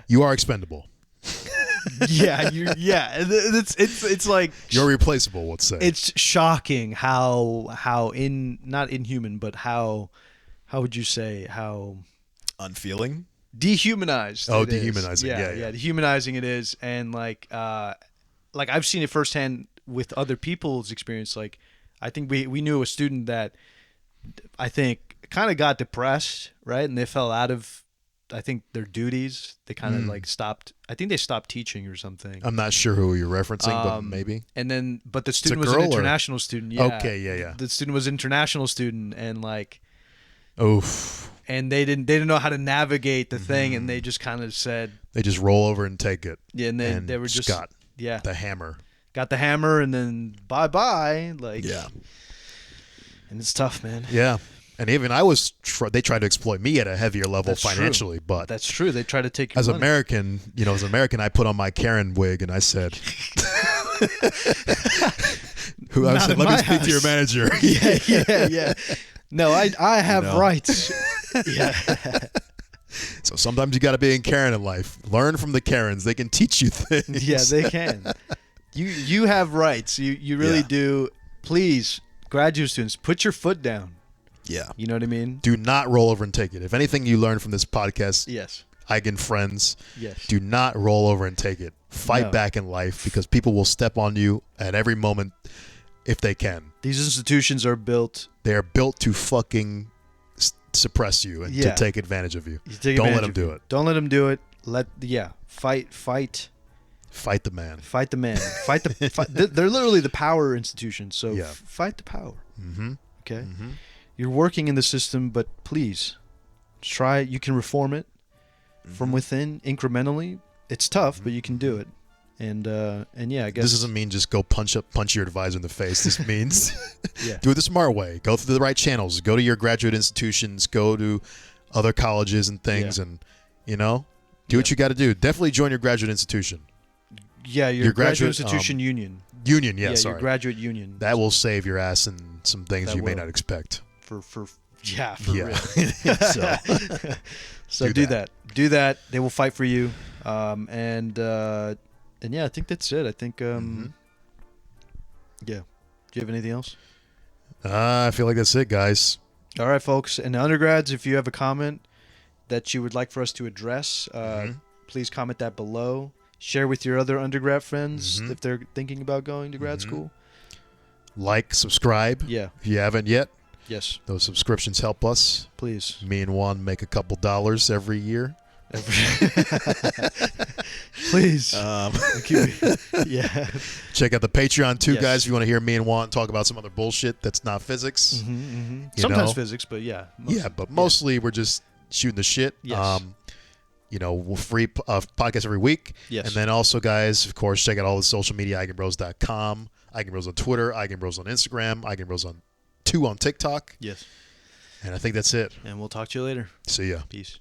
You are expendable. It's like you're replaceable. Let's say it's shocking how not inhuman, but how would you say, how unfeeling, dehumanized. Dehumanizing. Yeah, dehumanizing it is, and like I've seen it firsthand with other people's experience. Like I think we knew a student that I think kind of got depressed, right? And they fell out of, I think, their duties. They kind of like stopped. I think they stopped teaching or something. I'm not sure who you're referencing, but maybe. And then, but the student was an international student. Yeah. Okay, yeah. The student was an international student, and like, oof. And they didn't know how to navigate the thing, and they just kind of said they just roll over and take it. Yeah, and they were just got the hammer. Got the hammer, and then bye. Like, yeah. And it's tough, man. Yeah. And even they tried to exploit me at a heavier level financially, but that's true. They tried to take your as money. As American, I put on my Karen wig and I said, "Let me speak to your manager." Yeah. No, I have rights. Yeah. So sometimes you got to be in Karen in life. Learn from the Karens; they can teach you things. Yeah, they can. You have rights. You really do. Please, graduate students, put your foot down. Yeah. You know what I mean? Do not roll over and take it. If anything you learn from this podcast, Eigen friends, do not roll over and take it. Fight back in life, because people will step on you at every moment if they can. These institutions are built. They are built to fucking suppress you and to take advantage of you. Don't let them do it. Don't let them do it. Fight. Fight the man. Fight the man. They're literally the power institutions. So fight the power. Mm-hmm. Okay. Mm-hmm. You're working in the system, but please try. You can reform it from within incrementally. It's tough, but you can do it. And I guess this doesn't mean just go punch your advisor in the face. This means do it the smart way. Go through the right channels. Go to your graduate institutions. Go to other colleges and things, and do what you got to do. Definitely join your graduate institution. Yeah, your graduate institution union. Union, Yeah, sorry. your graduate union. That will save your ass in some things That you may will. not expect. For real. So do that. Do that. They will fight for you. And yeah, I think that's it. I think yeah. Do you have anything else? I feel like that's it, guys. All right, folks. And undergrads, if you have a comment that you would like for us to address, please comment that below. Share with your other undergrad friends if they're thinking about going to grad school. Like, subscribe. Yeah. If you haven't yet. Yes. Those subscriptions help us. Please. Me and Juan make a couple dollars every year. Please. Yeah. Check out the Patreon too, guys, if you want to hear me and Juan talk about some other bullshit that's not physics. Sometimes physics, but yeah. Mostly we're just shooting the shit. Yes. Free podcast every week. Yes. And then also, guys, of course, check out all the social media, Eigenbros.com, Eigenbros on Twitter, Eigenbros on Instagram, Eigenbros on TikTok. Yes. And I think that's it. And we'll talk to you later. See ya. Peace.